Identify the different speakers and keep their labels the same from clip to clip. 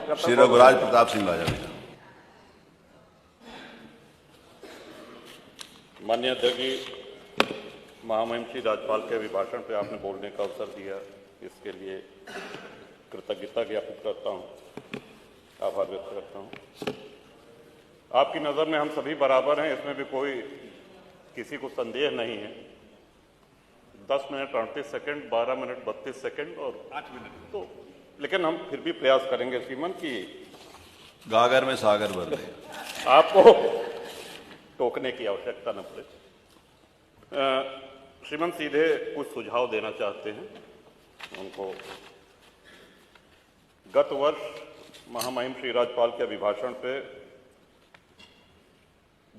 Speaker 1: श्री रघुराज प्रताप सिंह बाजा।
Speaker 2: माननीय अध्यक्ष जी, महामहिम श्री राज्यपाल के अभिभाषण पर आपने बोलने का अवसर दिया, इसके लिए कृतज्ञता ज्ञापित करता हूँ, आभार व्यक्त करता हूँ। आपकी नज़र में हम सभी बराबर हैं, इसमें भी कोई किसी को संदेह नहीं है। 10 मिनट 38 सेकंड, 12 मिनट 32 सेकंड और 8 मिनट, तो लेकिन हम फिर भी प्रयास करेंगे श्रीमान कि
Speaker 1: गागर में सागर भर दे,
Speaker 2: आपको टोकने की आवश्यकता न पड़े। श्रीमान सीधे कुछ सुझाव देना चाहते हैं उनको। गत वर्ष महामहिम श्री राज्यपाल के अभिभाषण पे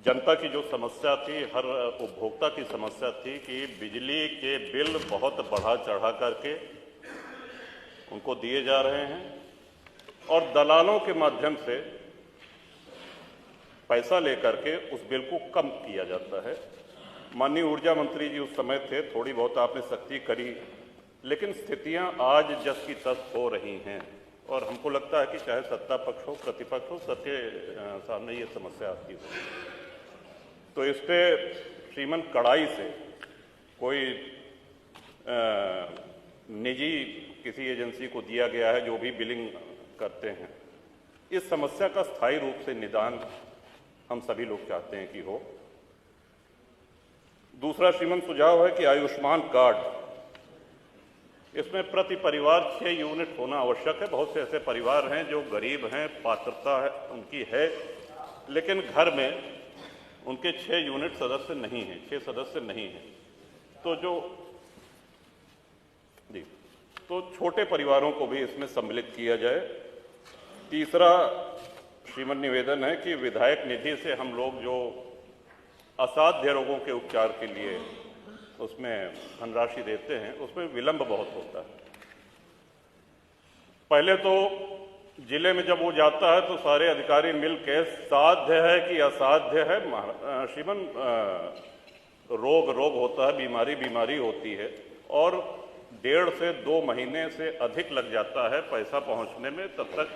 Speaker 2: जनता की जो समस्या थी, हर उपभोक्ता की समस्या थी कि बिजली के बिल बहुत बढ़ा चढ़ा करके उनको दिए जा रहे हैं और दलालों के माध्यम से पैसा लेकर के उस बिल को कम किया जाता है। माननीय ऊर्जा मंत्री जी उस समय थे, थोड़ी बहुत आपने सख्ती करी, लेकिन स्थितियां आज जस की तस हो रही हैं और हमको लगता है कि चाहे सत्ता पक्ष हो प्रतिपक्ष हो, सबके सामने ये समस्या आती है। तो इस पे श्रीमान कड़ाई से कोई निजी किसी एजेंसी को दिया गया है जो भी बिलिंग करते हैं, इस समस्या का स्थायी रूप से निदान हम सभी लोग चाहते हैं कि हो। दूसरा श्रीमान सुझाव है कि आयुष्मान कार्ड, इसमें प्रति परिवार 6 यूनिट होना आवश्यक है। बहुत से ऐसे परिवार हैं जो गरीब हैं, पात्रता है उनकी है, लेकिन घर में उनके 6 यूनिट सदस्य नहीं हैं, 6 सदस्य नहीं हैं। तो छोटे परिवारों को भी इसमें सम्मिलित किया जाए। तीसरा श्रीमान निवेदन है कि विधायक निधि से हम लोग जो असाध्य रोगों के उपचार के लिए उसमें धनराशि देते हैं, उसमें विलंब बहुत होता है। पहले तो जिले में जब वो जाता है तो सारे अधिकारी मिल के साध्य है कि असाध्य है, श्रीमान रोग होता है, बीमारी होती है और 1.5 से 2 महीने से अधिक लग जाता है पैसा पहुंचने में। तब तक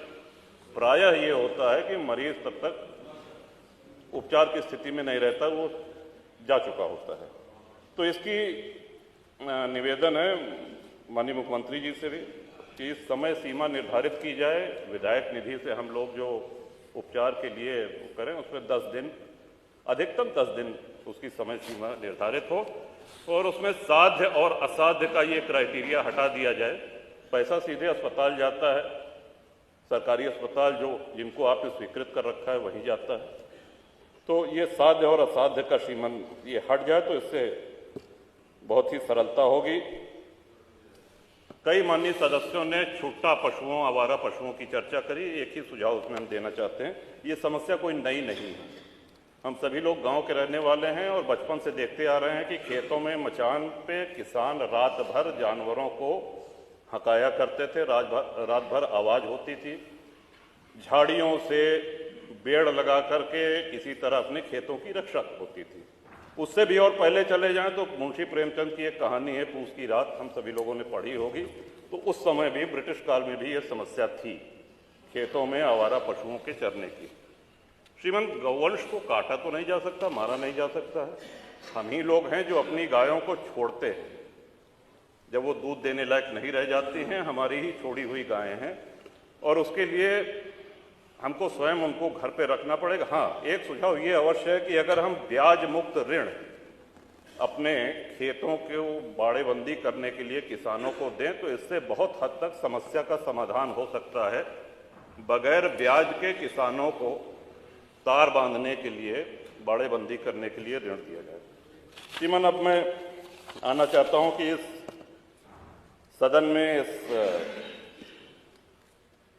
Speaker 2: प्रायः ये होता है कि मरीज तब तक उपचार की स्थिति में नहीं रहता, वो जा चुका होता है। तो इसकी निवेदन है माननीय मुख्यमंत्री जी से भी कि समय सीमा निर्धारित की जाए। विधायक निधि से हम लोग जो उपचार के लिए करें उसमें 10 दिन, अधिकतम 10 दिन उसकी समय सीमा निर्धारित हो और उसमें साध्य और असाध्य का ये क्राइटेरिया हटा दिया जाए। पैसा सीधे अस्पताल जाता है, सरकारी अस्पताल जो जिनको आपने स्वीकृत कर रखा है वहीं जाता है। तो ये साध्य और असाध्य का श्रीमान ये हट जाए तो इससे बहुत ही सरलता होगी। कई माननीय सदस्यों ने छूटा पशुओं, आवारा पशुओं की चर्चा करी। एक ही सुझाव उसमें हम देना चाहते हैं, ये समस्या कोई नई नहीं है। हम सभी लोग गांव के रहने वाले हैं और बचपन से देखते आ रहे हैं कि खेतों में मचान पे किसान रात भर जानवरों को हकाया करते थे, रात भर आवाज होती थी। झाड़ियों से बेड़ लगा करके किसी तरह अपने खेतों की रक्षा होती थी। उससे भी और पहले चले जाएं तो मुंशी प्रेमचंद की एक कहानी है पूस की रात, हम सभी लोगों ने पढ़ी होगी। तो उस समय भी ब्रिटिश काल में भी यह समस्या थी खेतों में आवारा पशुओं के चरने की। श्रीमान गौवंश को काटा तो नहीं जा सकता, मारा नहीं जा सकता है। हम ही लोग हैं जो अपनी गायों को छोड़ते हैं, जब वो दूध देने लायक नहीं रह जाती हैं, हमारी ही छोड़ी हुई गायें हैं और उसके लिए हमको स्वयं उनको घर पे रखना पड़ेगा। हाँ, एक सुझाव ये अवश्य है कि अगर हम ब्याज मुक्त ऋण अपने खेतों को बाड़ेबंदी करने के लिए किसानों को दें तो इससे बहुत हद तक समस्या का समाधान हो सकता है। बगैर ब्याज के किसानों को तार बांधने के लिए, बाड़ेबंदी करने के लिए ऋण दिया जाए। श्रीमान, अब मैं आना चाहता हूं कि इस सदन में इस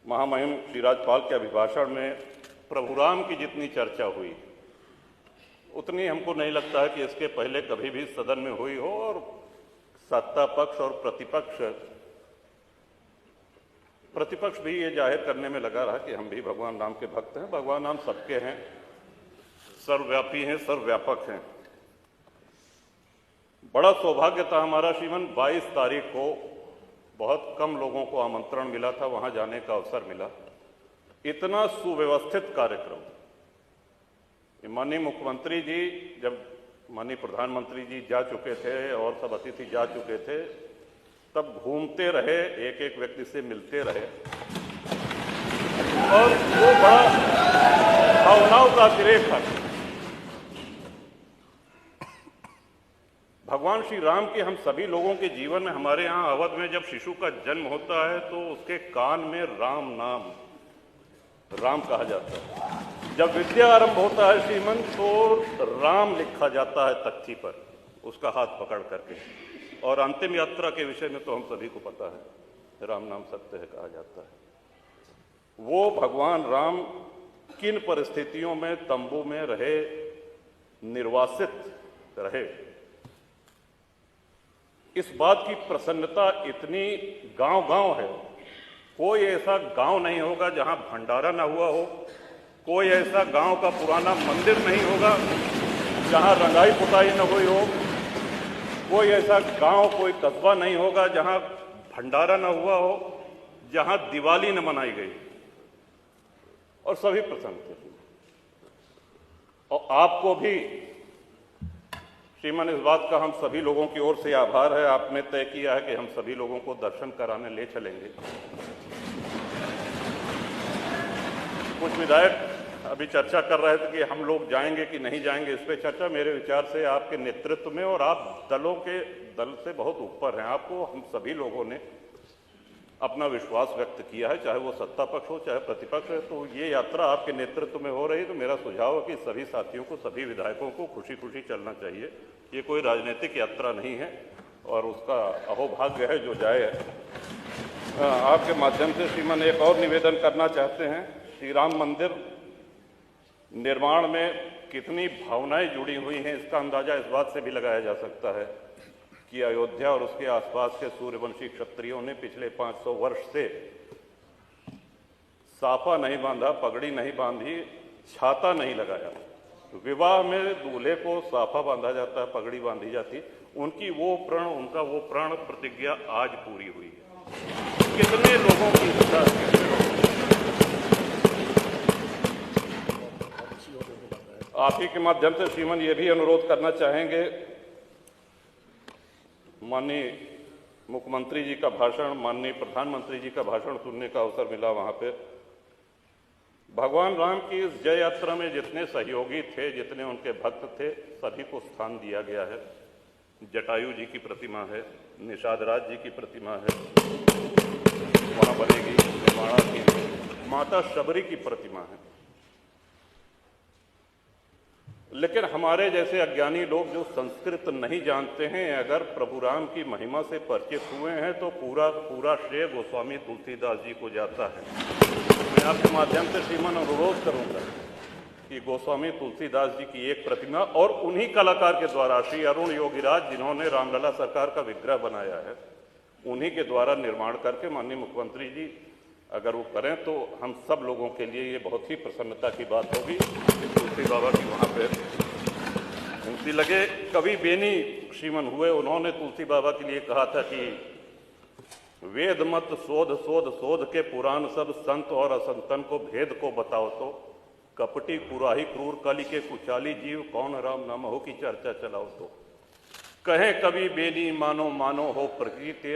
Speaker 2: महामहिम श्री राज्यपाल के अभिभाषण में प्रभुराम की जितनी चर्चा हुई उतनी हमको नहीं लगता है कि इसके पहले कभी भी सदन में हुई हो। और सत्ता पक्ष और प्रतिपक्ष भी ये जाहिर करने में लगा रहा कि हम भी भगवान राम के भक्त हैं। भगवान राम सबके हैं, सर्वव्यापी हैं, सर्वव्यापक हैं। बड़ा सौभाग्य था हमारा श्रीमान, 22 तारीख को बहुत कम लोगों को आमंत्रण मिला था, वहां जाने का अवसर मिला इतना सुव्यवस्थित कार्यक्रम, माननीय मुख्यमंत्री जी जब माननीय प्रधानमंत्री जी जा चुके थे और सब अतिथि जा चुके थे, तब घूमते रहे, एक एक व्यक्ति से मिलते रहे और वो बड़ा भावनाओं का अतिरेक था। भगवान श्री राम के हम सभी लोगों के जीवन में, हमारे यहाँ अवध में जब शिशु का जन्म होता है तो उसके कान में राम नाम, राम कहा जाता है। जब विद्या आरंभ होता है श्रीमन, तो राम लिखा जाता है तख्ती पर उसका हाथ पकड़ करके, और अंतिम यात्रा के विषय में तो हम सभी को पता है, राम नाम सत्य है कहा जाता है। वो भगवान राम किन परिस्थितियों में तंबू में रहे, निर्वासित रहे, इस बात की प्रसन्नता इतनी गांव-गांव है। कोई ऐसा गांव नहीं होगा जहां भंडारा ना हुआ हो, कोई ऐसा गांव का पुराना मंदिर नहीं होगा जहां रंगाई पुताई न हुई हो, कोई ऐसा गांव, कोई कस्बा नहीं होगा जहां भंडारा न हुआ हो, जहां दिवाली न मनाई गई, और सभी प्रसन्न थे। और आपको भी श्रीमान, इस बात का हम सभी लोगों की ओर से आभार है, आपने तय किया है कि हम सभी लोगों को दर्शन कराने ले चलेंगे। कुछ विधायक अभी चर्चा कर रहे थे कि हम लोग जाएंगे कि नहीं जाएंगे, इस पे चर्चा मेरे विचार से आपके नेतृत्व में, और आप दल से बहुत ऊपर हैं, आपको हम सभी लोगों ने अपना विश्वास व्यक्त किया है, चाहे वो सत्ता पक्ष हो चाहे प्रतिपक्ष है। तो ये यात्रा आपके नेतृत्व में हो रही है, तो मेरा सुझाव है कि सभी साथियों को, सभी विधायकों को खुशी खुशी चलना चाहिए। ये कोई राजनीतिक यात्रा नहीं है और उसका अहोभाग्य है जो जाए। आपके माध्यम से श्रीमान एक और निवेदन करना चाहते हैं। श्री राम मंदिर निर्माण में कितनी भावनाएं जुड़ी हुई हैं, इसका अंदाजा इस बात से भी लगाया जा सकता है कि अयोध्या और उसके आसपास के सूर्यवंशी क्षत्रियों ने पिछले 500 वर्ष से साफा नहीं बांधा, पगड़ी नहीं बांधी, छाता नहीं लगाया। विवाह में दूल्हे को साफा बांधा जाता है, पगड़ी बांधी जाती, उनका वो प्रण प्रतिज्ञा आज पूरी हुई है। कितने लोगों की इच्छा, आप ही के माध्यम से श्रीमान ये भी अनुरोध करना चाहेंगे, माननीय मुख्यमंत्री जी का भाषण, माननीय प्रधानमंत्री जी का भाषण सुनने का अवसर मिला। वहां पे भगवान राम की इस जय यात्रा में जितने सहयोगी थे, जितने उनके भक्त थे, सभी को स्थान दिया गया है। जटायु जी की प्रतिमा है, निषाद राज जी की प्रतिमा है, वहां बनेगी निर्माणा की, माता शबरी की प्रतिमा है। लेकिन हमारे जैसे अज्ञानी लोग जो संस्कृत नहीं जानते हैं, अगर प्रभु राम की महिमा से परिचित हुए हैं तो पूरा श्रेय गोस्वामी तुलसीदास जी को जाता है। मैं आपके माध्यम से श्रीमान अनुरोध करूंगा कि गोस्वामी तुलसीदास जी की एक प्रतिमा, और उन्हीं कलाकार के द्वारा, श्री अरुण योगीराज जिन्होंने रामलला सरकार का विग्रह बनाया है, उन्हीं के द्वारा निर्माण करके माननीय मुख्यमंत्री जी अगर वो करें तो हम सब लोगों के लिए ये बहुत ही प्रसन्नता की बात होगी कि तुलसी बाबा की वहाँ पे मूर्ति लगे। कवि बेनी श्रीमन हुए, उन्होंने तुलसी बाबा के लिए कहा था कि वेद मत शोध शोध शोध के पुराण सब, संत और असंतन को भेद को बताओ तो, कपटी कुराही क्रूर कली के कुचाली जीव, कौन राम नाम हो की चर्चा चलाओ तो। कहे कवि बेनी मानो मानो हो प्रकृति,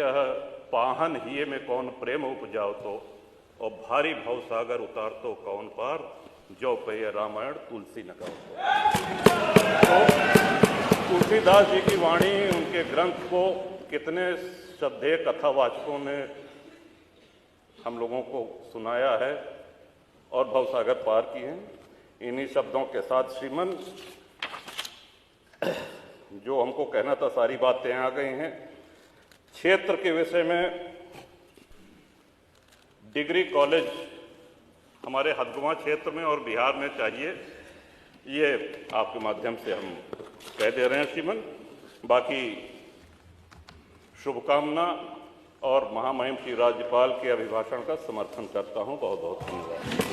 Speaker 2: पाहन हिये में कौन प्रेम उपजाओ तो, और भारी भव सागर उतार तो कौन पार, जो पे रामायण तुलसी न गाओ तो। तुलसीदास जी की वाणी, उनके ग्रंथ को कितने श्रद्धेय कथावाचकों ने हम लोगों को सुनाया है और भवसागर पार की हैं। इन्हीं शब्दों के साथ श्रीमन जो हमको कहना था सारी बातें आ गई हैं। क्षेत्र के विषय में डिग्री कॉलेज हमारे हदगवां क्षेत्र में और बिहार में चाहिए, ये आपके माध्यम से हम कह दे रहे हैं श्रीमन। बाकी शुभकामना और महामहिम श्री राज्यपाल के अभिभाषण का समर्थन करता हूं। बहुत बहुत धन्यवाद।